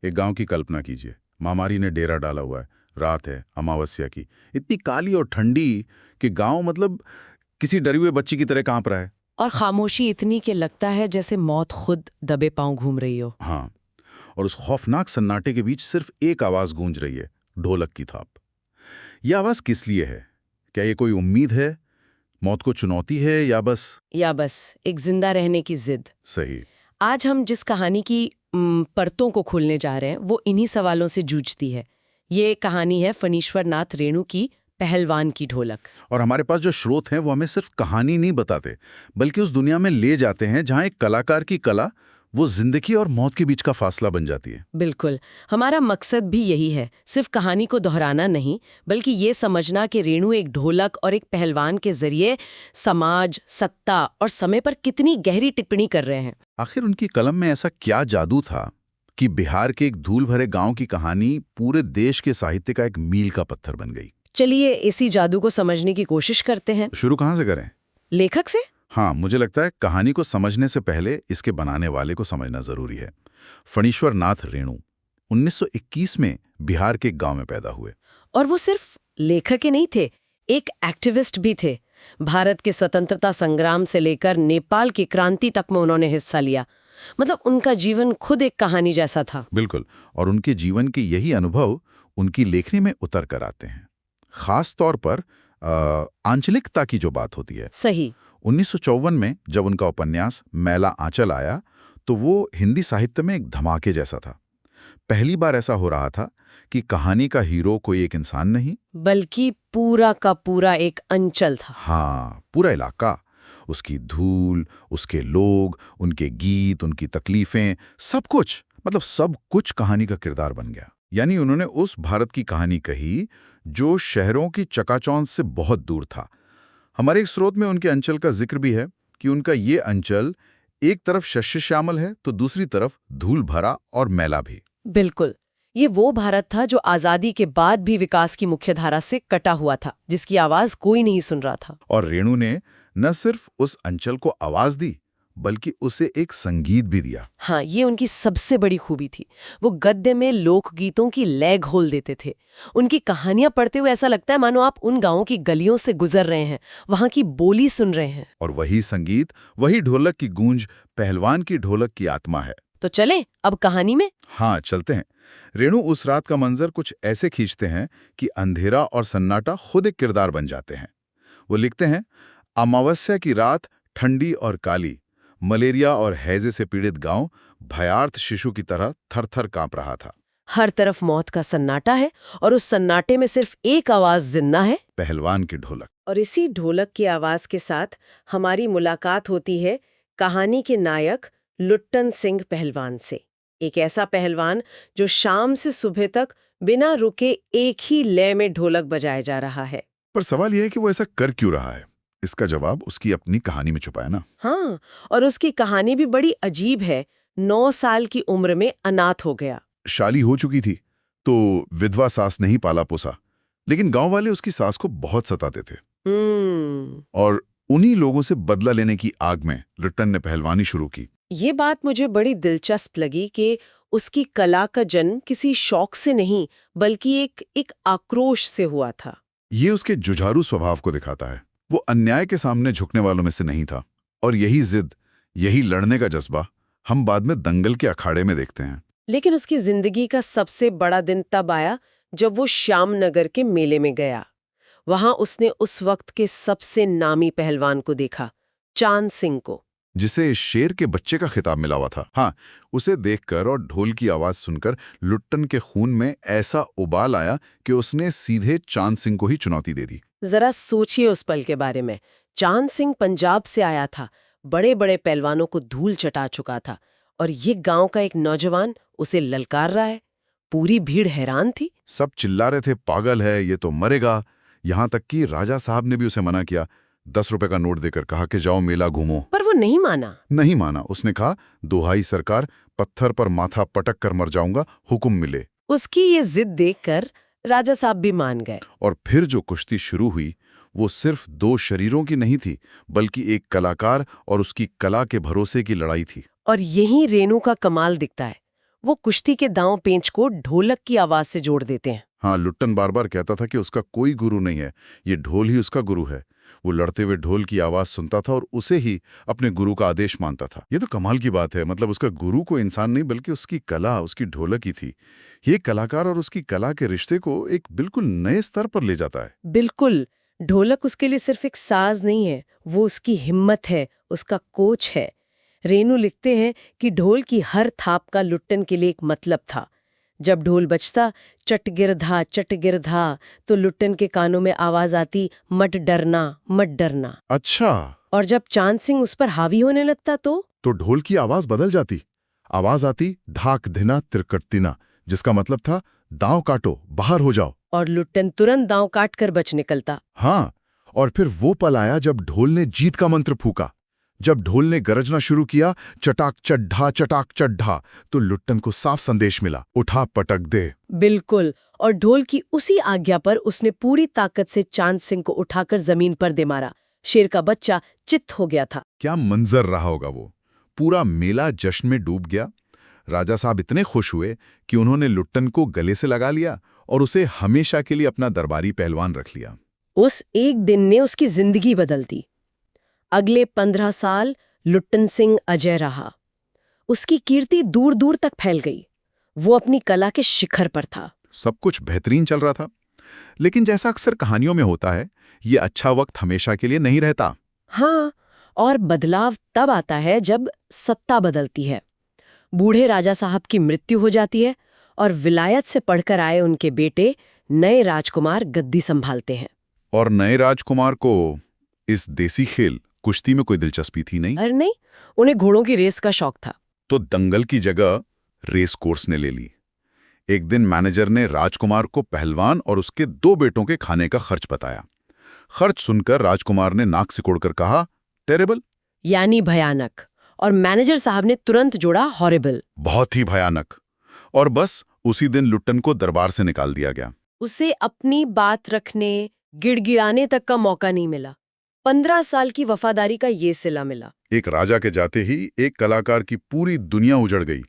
एक गांव की कल्पना कीजिए, महामारी ने डेरा डाला हुआ है, रात है, अमावस्या की, इतनी काली और ठंडी कि गांव मतलब किसी डरे हुए बच्चे की तरह कांप रहा है। और खामोशी इतनी कि लगता है जैसे मौत खुद दबे पांव घूम रही हो। हाँ, और उस खौफनाक सन्नाटे के बीच सिर्फ एक आवाज गूंज रही है, ढोलक की थाप। यह आवाज किस लिए है? क्या ये कोई उम्मीद है, मौत को चुनौती है, या बस एक जिंदा रहने की जिद। सही। आज हम जिस कहानी की परतों को खोलने जा रहे हैं वो इन्हीं सवालों से जूझती है। ये कहानी है फणीश्वर नाथ रेणु की पहलवान की ढोलक। और हमारे पास जो स्रोत हैं वो हमें सिर्फ कहानी नहीं बताते, बल्कि उस दुनिया में ले जाते हैं जहां एक कलाकार की कला वो जिंदगी और मौत के बीच का फासला बन जाती है। बिल्कुल, हमारा मकसद भी यही है, सिर्फ कहानी को दोहराना नहीं, बल्कि ये समझना कि रेणु एक ढोलक और एक पहलवान के जरिए समाज, सत्ता और समय पर कितनी गहरी टिप्पणी कर रहे हैं। आखिर उनकी कलम में ऐसा क्या जादू था कि बिहार के एक धूल भरे गांव की कहानी पूरे देश के साहित्य का एक मील का पत्थर बन गई। चलिए इसी जादू को समझने की कोशिश करते हैं। शुरू कहां से करें? लेखक से। हाँ, मुझे लगता है कहानी को समझने से पहले इसके बनाने वाले को समझना जरूरी है। फणीश्वर नाथ रेणु 1921 में बिहार के एक गांव में पैदा हुए। और वो सिर्फ लेखक ही नहीं थे, एक एक्टिविस्ट भी थे। भारत के स्वतंत्रता संग्राम से लेकर नेपाल की क्रांति तक में उन्होंने हिस्सा लिया। मतलब उनका जीवन खुद एक कहानी जैसा था। बिल्कुल, और उनके जीवन के यही अनुभव उनकी लेखनी में उतर कर आते हैं। खास तौर पर आंचलिकता की जो बात होती है। सही। 1954 में जब उनका उपन्यास मैला आंचल आया तो वो हिंदी साहित्य में एक धमाके जैसा था। पहली बार ऐसा हो रहा था कि कहानी का हीरो कोई एक इंसान नहीं, बल्कि पूरा का पूरा एक अंचल था। हाँ, पूरा इलाका, उसकी धूल, उसके लोग, उनके गीत, उनकी तकलीफें, सब कुछ, मतलब सब कुछ कहानी का किरदार बन गया। यानी उन्होंने उस भारत की कहानी कही जो शहरों की चकाचौंध से बहुत दूर था। हमारे एक स्रोत में उनके अंचल का जिक्र भी है कि उनका ये अंचल एक तरफ शस्य श्यामल है तो दूसरी तरफ धूल भरा और मैला भी। बिल्कुल, ये वो भारत था जो आजादी के बाद भी विकास की मुख्यधारा से कटा हुआ था, जिसकी आवाज कोई नहीं सुन रहा था। और रेणु ने न सिर्फ उस अंचल को आवाज दी, बल्कि उसे एक संगीत भी दिया। हाँ, ये उनकी सबसे बड़ी खूबी थी। वो गद्य में लोकगीतों की लय घोल देते थे। उनकी कहानियां पढ़ते हुए ऐसा लगता है मानो आप उन गांवों की गलियों से गुजर रहे हैं, वहां की बोली सुन रहे हैं। और वही संगीत, वही ढोलक की गूंज पहलवान की ढोलक की आत्मा है। तो चलें अब कहानी में। हाँ, चलते हैं। रेणु उस रात का मंजर कुछ ऐसे खींचते हैं कि अंधेरा और सन्नाटा खुद एक किरदार बन जाते हैं। वो लिखते हैं, अमावस्या की रात ठंडी और काली, मलेरिया और हैजे से पीड़ित गांव भयार्थ शिशु की तरह थर-थर कांप रहा था। हर तरफ मौत का सन्नाटा है और उस सन्नाटे में सिर्फ एक आवाज जिंदा है, पहलवान की ढोलक। और इसी ढोलक की आवाज के साथ हमारी मुलाकात होती है कहानी के नायक लुट्टन सिंह पहलवान से। एक ऐसा पहलवान जो शाम से सुबह तक बिना रुके एक ही लय में ढोलक बजाया जा रहा है। पर सवाल यह है कि वो ऐसा कर क्यों रहा है? इसका जवाब उसकी अपनी कहानी में छुपा है ना। हाँ, और उसकी कहानी भी बड़ी अजीब है। 9 साल की उम्र में अनाथ हो गया। शादी हो चुकी थी तो विधवा सास नहीं पाला पोसा, लेकिन गांव वाले उसकी सास को बहुत सताते थे। और उन्हीं लोगों से बदला लेने की आग में लुट्टन ने पहलवानी शुरू की। ये बात मुझे बड़ी दिलचस्प लगी कि उसकी कला का जन्म किसी शौक से नहीं, बल्कि एक आक्रोश से हुआ था। ये उसके जुझारू स्वभाव को दिखाता है। वो अन्याय के सामने झुकने वालों में से नहीं था। और यही जिद, यही लड़ने का जज्बा हम बाद में दंगल के अखाड़े में देखते हैं। लेकिन उसकी जिंदगी का सबसे बड़ा दिन तब आया जब वो श्यामनगर के मेले में गया। वहां उसने उस वक्त के सबसे नामी पहलवान को देखा, चांद सिंह को, जिसे शेर के बच्चे का खिताब मिला हुआ था। हाँ, उसे देखकर और ढोल की आवाज सुनकर लुट्टन के खून में ऐसा उबाल आया कि उसने सीधे चांद सिंह को ही चुनौती दे दी। जरा सोचिए उस पल के बारे में। चांद सिंह पंजाब से आया था, बड़े बड़े पहलवानों को धूल चटा चुका था, और ये गांव का एक नौजवान उसे ललकार रहा है। पूरी भीड़ हैरान थी। सब चिल्ला रहे थे, पागल है, ये तो मरेगा। यहां तक कि राजा साहब ने भी उसे मना किया, 10 रुपए का नोट देकर कहा कि जाओ मेला घूमो। पर वो नहीं माना। नहीं माना। उसने कहा, दुहाई सरकार, पत्थर पर माथा पटक कर मर जाऊंगा, हुक्म मिले। उसकी ये जिद देखकर राजा साहब भी मान गए। और फिर जो कुश्ती शुरू हुई वो सिर्फ 2 शरीरों की नहीं थी, बल्कि एक कलाकार और उसकी कला के भरोसे की लड़ाई थी। और यही रेणु का कमाल दिखता है। वो कुश्ती के दांव पेंच को ढोलक की आवाज से जोड़ देते हैं। हाँ, लुट्टन बार बार कहता था कि उसका कोई गुरु नहीं है, ये ढोल ही उसका गुरु है। वो लड़ते हुए ढोल की आवाज सुनता था और उसे ही अपने गुरु का आदेश मानता था। ये तो कमाल की बात है, मतलब उसका गुरु को इंसान नहीं बल्कि उसकी कला, उसकी ढोलक ही थी। ये कलाकार और उसकी कला के रिश्ते को एक बिल्कुल नए स्तर पर ले जाता है। बिल्कुल, ढोलक उसके लिए सिर्फ एक साज नहीं है, वो उसकी हिम्मत है, उसका कोच है। रेनू लिखते हैं कि ढोल की हर थाप का लुट्टन के लिए एक मतलब था। जब ढोल बजता चट गिरधा, तो लुट्टन के कानों में आवाज आती, मत डरना, मत डरना। अच्छा, और जब चांद सिंह उस पर हावी होने लगता तो ढोल की आवाज बदल जाती। आवाज आती धाक धिना तिरकटतिना, जिसका मतलब था दांव काटो, बाहर हो जाओ। और लुट्टन तुरंत दांव काट कर बच निकलता। हाँ, और फिर वो पल आया जब ढोल ने जीत का मंत्र फूका। जब ढोल ने गरजना शुरू किया, चटाक चड्ढा, तो लुट्टन को साफ संदेश मिला, उठा पटक दे। बिल्कुल, और ढोल की उसी आज्ञा पर उसने पूरी ताकत से चांद सिंह को उठाकर जमीन पर दे मारा। शेर का बच्चा चित्त हो गया था। क्या मंजर रहा होगा वो। पूरा मेला जश्न में डूब गया। राजा साहब इतने खुश हुए कि उन्होंने लुट्टन को गले से लगा लिया और उसे हमेशा के लिए अपना दरबारी पहलवान रख लिया। उस एक दिन ने उसकी जिंदगी बदल दी। अगले 15 साल लुट्टन सिंह अजय रहा। उसकी कीर्ति दूर दूर तक फैल गई। वो अपनी कला के शिखर पर था। सब कुछ बेहतरीन चल रहा था। लेकिन जैसा अक्सर कहानियों में होता है, ये अच्छा वक्त हमेशा के लिए नहीं रहता। हाँ, और बदलाव तब आता है जब सत्ता बदलती है। बूढ़े राजा साहब की मृत्यु हो जाती है और विलायत से पढ़कर आए उनके बेटे नए राजकुमार गद्दी संभालते हैं। और नए राजकुमार को इस देसी खेल कुश्ती में कोई दिलचस्पी थी नहीं। अरे नहीं, उन्हें घोड़ों की रेस का शौक था। तो दंगल की जगह रेस कोर्स ने ले ली। एक दिन मैनेजर ने राजकुमार को पहलवान और उसके 2 बेटों के खाने का खर्च बताया। खर्च सुनकर राजकुमार ने नाक सिकोड़कर कहा, टेरेबल, यानी भयानक। और मैनेजर साहब ने तुरंत जोड़ा हॉरिबल, बहुत ही भयानक। और बस उसी दिन लुट्टन को दरबार से निकाल दिया गया। उसे अपनी बात रखने, गिड़गिड़ाने तक का मौका नहीं मिला। 15 साल की वफादारी का ये सिला मिला। एक राजा के जाते ही एक कलाकार की पूरी दुनिया उजड़ गई।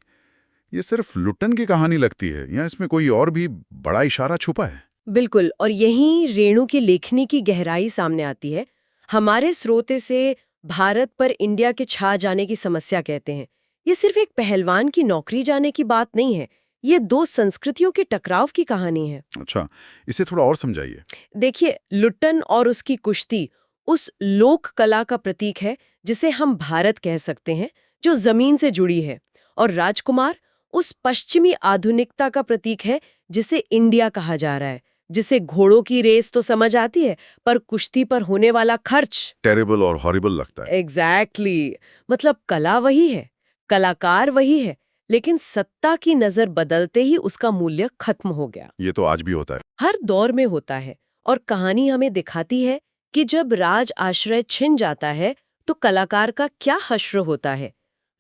ये सिर्फ लुट्टन की कहानी लगती है या इसमें कोई और भी बड़ा इशारा छुपा है? बिल्कुल, और यहीं रेणु की लेखनी की गहराई सामने आती है। हमारे स्रोते से भारत पर इंडिया के छा जाने की समस्या कहते हैं। ये सिर्फ एक पहलवान की नौकरी जाने की बात नहीं है, ये 2 संस्कृतियों के टकराव की कहानी है। अच्छा, इसे थोड़ा और समझाइए। देखिए, लुट्टन और उसकी कुश्ती उस लोक कला का प्रतीक है जिसे हम भारत कह सकते हैं, जो जमीन से जुड़ी है। और राजकुमार उस पश्चिमी आधुनिकता का प्रतीक है जिसे इंडिया कहा जा रहा है, जिसे घोड़ों की रेस तो समझ आती है, पर कुश्ती पर होने वाला खर्च टेरेबल और हॉरिबल लगता है। एग्जैक्टली। मतलब कला वही है, कलाकार वही है, लेकिन सत्ता की नजर बदलते ही उसका मूल्य खत्म हो गया। ये तो आज भी होता है। हर दौर में होता है, और कहानी हमें दिखाती है कि जब राज आश्रय छिन जाता है तो कलाकार का क्या हश्र होता है।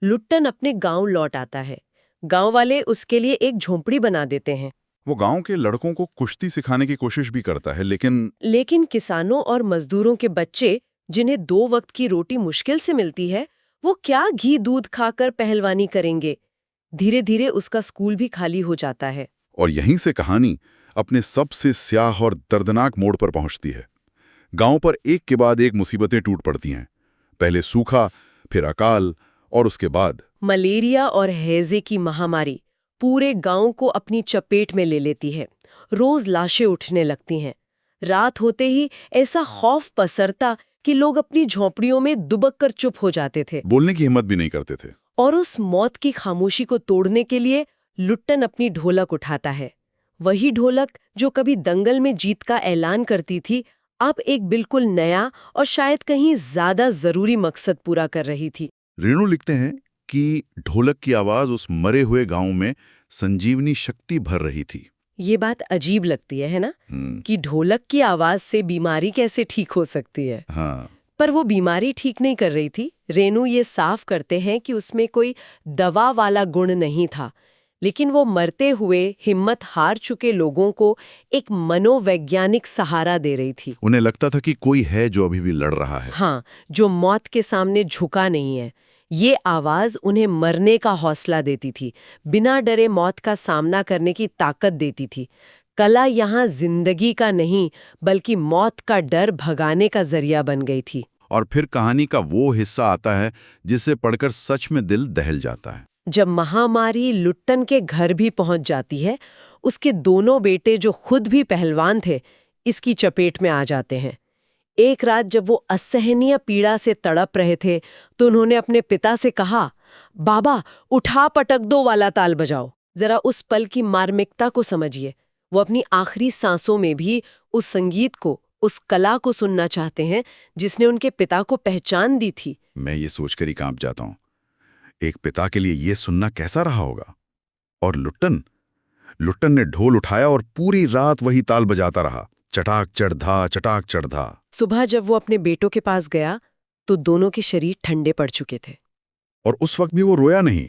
लुट्टन अपने गांव लौट आता है। गांव वाले उसके लिए एक झोंपड़ी बना देते हैं। वो गांव के लड़कों को कुश्ती सिखाने की कोशिश भी करता है, लेकिन किसानों और मजदूरों के बच्चे, जिन्हें 2 वक्त की रोटी मुश्किल से मिलती है, वो क्या घी दूध खाकर पहलवानी करेंगे। धीरे धीरे उसका स्कूल भी खाली हो जाता है। और यहीं से कहानी अपने सबसे स्याह और दर्दनाक मोड़ पर पहुंचती है। गांव पर एक के बाद एक मुसीबतें टूट पड़ती हैं। पहले सूखा, फिर अकाल, और उसके बाद मलेरिया और हैजे की महामारी पूरे गांव को अपनी चपेट में ले लेती है। रोज लाशें उठने लगती हैं। रात होते ही ऐसा खौफ पसरता कि लोग अपनी झोंपड़ियों में दुबक कर चुप हो जाते थे। बोलने की हिम्मत भी नहीं करते थे। और उस मौत की खामोशी को तोड़ने के लिए लुट्टन अपनी ढोलक उठाता है। वही ढोलक जो कभी दंगल में जीत का ऐलान करती थी, अब एक बिल्कुल नया और शायद कहीं ज्यादा जरूरी मकसद पूरा कर रही थी। रेणु लिखते हैं कि ढोलक की आवाज उस मरे हुए गांव में संजीवनी शक्ति भर रही थी। ये बात अजीब लगती है ना? कि ढोलक की आवाज से बीमारी कैसे ठीक हो सकती है। हाँ। पर वो बीमारी ठीक नहीं कर रही थी। रेणु ये साफ करते हैं कि उसमें कोई दवा वाला गुण नहीं था, लेकिन वो मरते हुए हिम्मत हार चुके लोगों को एक मनोवैज्ञानिक सहारा दे रही थी। उन्हें लगता था कि कोई है जो अभी भी लड़ रहा है। हाँ, जो मौत के सामने झुका नहीं है। ये आवाज उन्हें मरने का हौसला देती थी, बिना डरे मौत का सामना करने की ताकत देती थी। कला यहाँ जिंदगी का नहीं, बल्कि मौत का डर भगाने का जरिया बन गई थी। और फिर कहानी का वो हिस्सा आता है जिसे पढ़कर सच में दिल दहल जाता है। जब महामारी लुट्टन के घर भी पहुंच जाती है, उसके दोनों बेटे जो खुद भी पहलवान थे, इसकी चपेट में आ जाते हैं। एक रात जब वो असहनीय पीड़ा से तड़प रहे थे, तो उन्होंने अपने पिता से कहा, बाबा उठा पटक दो वाला ताल बजाओ। जरा उस पल की मार्मिकता को समझिए। वो अपनी आखिरी सांसों में भी उस संगीत को, उस कला को सुनना चाहते हैं जिसने उनके पिता को पहचान दी थी। मैं ये सोचकर ही कांप जाता हूँ, एक पिता के लिए ये सुनना कैसा रहा होगा। और लुट्टन ने ढोल उठाया और पूरी रात वही ताल बजाता रहा, चटाक चढ़धा चटाक चढ़धा। सुबह जब वो अपने बेटों के पास गया तो दोनों के शरीर ठंडे पड़ चुके थे। और उस वक्त भी वो रोया नहीं।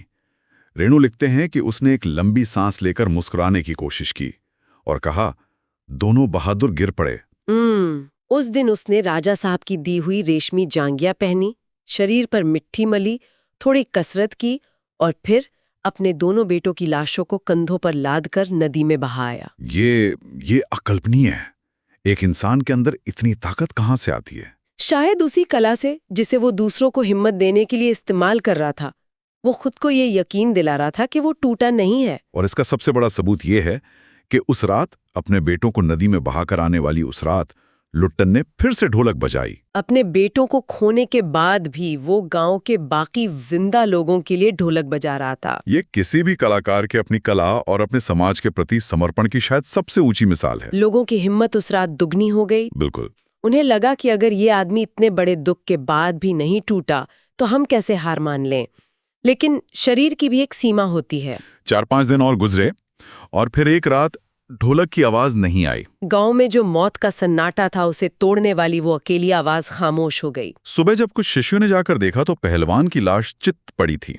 रेणु लिखते हैं कि उसने एक लंबी सांस लेकर मुस्कुराने की कोशिश की और कहा, दोनों बहादुर गिर पड़े। उस दिन उसने राजा साहब की दी हुई रेशमी जांघिया पहनी, शरीर पर मिट्टी मली, थोड़ी कसरत की और फिर अपने दोनों बेटों की लाशों को कंधों पर लाद कर नदी में बहाया। ये अकल्पनीय है। एक इंसान के अंदर इतनी ताकत कहाँ से आती है? शायद उसी कला से जिसे वो दूसरों को हिम्मत देने के लिए इस्तेमाल कर रहा था। वो खुद को ये यकीन दिला रहा था कि वो टूटा नहीं है। और इसका सबसे बड़ा सबूत ये है कि उस रात अपने बेटों को नदी में बहाकर आने वाली उस रात लुट्टन ने फिर से ढोलक बजाई। अपने बेटों को खोने के बाद भी वो गांव के बाकी जिंदा लोगों के लिए ढोलक बजा रहा था। ये किसी भी कलाकार के अपनी कला और अपने समाज के प्रति समर्पण की शायद सबसे ऊंची मिसाल है। लोगों की हिम्मत उस रात दुगनी हो गई। बिल्कुल। उन्हें लगा कि अगर ये आदमी इतने बड़े दुख के बाद भी नहीं टूटा तो हम कैसे हार मान लें। लेकिन शरीर की भी एक सीमा होती है। 4-5 दिन और गुजरे और फिर एक रात ढोलक की आवाज नहीं आई। गांव में जो मौत का सन्नाटा था उसे तोड़ने वाली वो अकेली आवाज खामोश हो गई। सुबह जब कुछ शिष्यों ने जाकर देखा तो पहलवान की लाश चित पड़ी थी।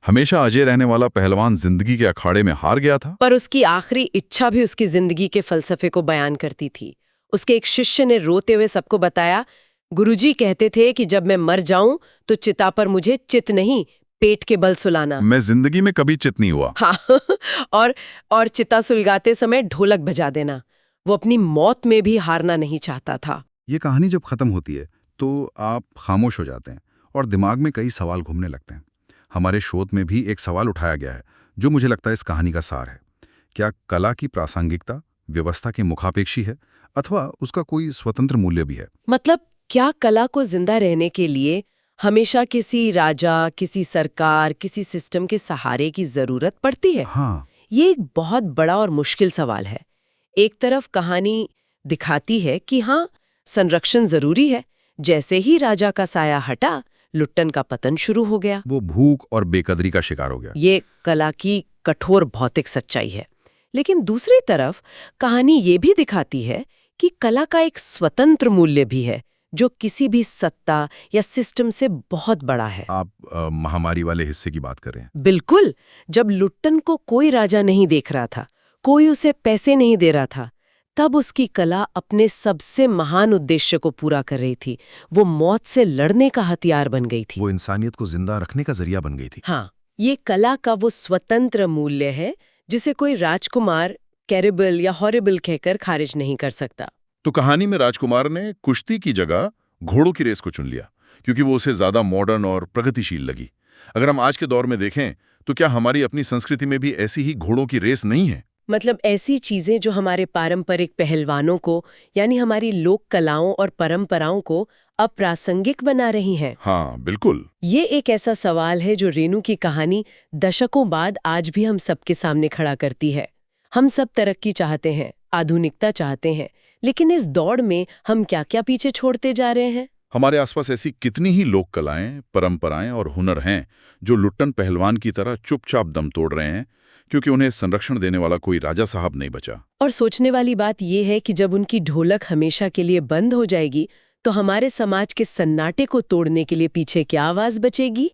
हमेशा अजय रहने वाला पहलवान जिंदगी के अखाड़े में हार गया था। पर उसकी आखिरी इच्छा भी उसकी जिंदगी के फलसफे को बयान करती थी। उसके एक शिष्य ने रोते हुए सबको बताया, गुरुजी कहते थे कि जब मैं मर जाऊं तो चिता पर मुझे चित नहीं, पेट के बल सुलाना। मैं जिंदगी में कभी चित नहीं हुआ। हाँ और चिता सुलगाते समय ढोलक बजा देना। वो अपनी मौत में भी हारना नहीं चाहता था। ये कहानी जब खत्म होती है तो आप खामोश हो जाते हैं और दिमाग में कई सवाल घूमने लगते हैं। हमारे शोध में भी एक सवाल उठाया गया है जो मुझे लगता है इस कहानी का सार है। क्या कला की प्रासंगिकता व्यवस्था के मुखापेक्षी है अथवा उसका कोई स्वतंत्र मूल्य भी है? मतलब क्या कला को जिंदा रहने के लिए हमेशा किसी राजा, किसी सरकार, किसी सिस्टम के सहारे की जरूरत पड़ती है? हाँ, ये एक बहुत बड़ा और मुश्किल सवाल है। एक तरफ कहानी दिखाती है कि हाँ, संरक्षण जरूरी है। जैसे ही राजा का साया हटा, लुट्टन का पतन शुरू हो गया। वो भूख और बेकदरी का शिकार हो गया। ये कला की कठोर भौतिक सच्चाई है। लेकिन दूसरी तरफ कहानी ये भी दिखाती है कि कला का एक स्वतंत्र मूल्य भी है जो किसी भी सत्ता या सिस्टम से बहुत बड़ा है। आप महामारी वाले हिस्से की बात कर रहे हैं? बिल्कुल। जब लुट्टन को कोई राजा नहीं देख रहा था, कोई उसे पैसे नहीं दे रहा था, तब उसकी कला अपने सबसे महान उद्देश्य को पूरा कर रही थी। वो मौत से लड़ने का हथियार बन गई थी। वो इंसानियत को जिंदा रखने का जरिया बन गई थी। हाँ, ये कला का वो स्वतंत्र मूल्य है जिसे कोई राजकुमार कैरेबल या हॉरिबल कहकर खारिज नहीं कर सकता। तो कहानी में राजकुमार ने कुश्ती की जगह घोड़ों की रेस को चुन लिया क्योंकि वो उसे ज्यादा मॉडर्न और प्रगतिशील लगी। अगर हम आज के दौर में देखें तो क्या हमारी अपनी संस्कृति में भी ऐसी ही घोड़ों की रेस नहीं है? मतलब ऐसी चीजें जो हमारे पारंपरिक पहलवानों को, यानी हमारी लोक कलाओं और परंपराओं को अप्रासंगिक बना रही हैं। हाँ, बिल्कुल। ये एक ऐसा सवाल है जो रेणु की कहानी दशकों बाद आज भी हम सबके सामने खड़ा करती है। हम सब तरक्की चाहते हैं, आधुनिकता चाहते हैं, लेकिन इस दौड़ में हम क्या-क्या पीछे छोड़ते जा रहे हैं? हमारे आसपास ऐसी कितनी ही लोक कलाएं, परंपराएं और हुनर हैं जो लुट्टन पहलवान की तरह चुपचाप दम तोड़ रहे हैं क्योंकि उन्हें संरक्षण देने वाला कोई राजा साहब नहीं बचा। और सोचने वाली बात यह है कि जब उनकी ढोलक हमेशा के लिए बंद हो जाएगी तो हमारे समाज के सन्नाटे को तोड़ने के लिए पीछे क्या आवाज बचेगी?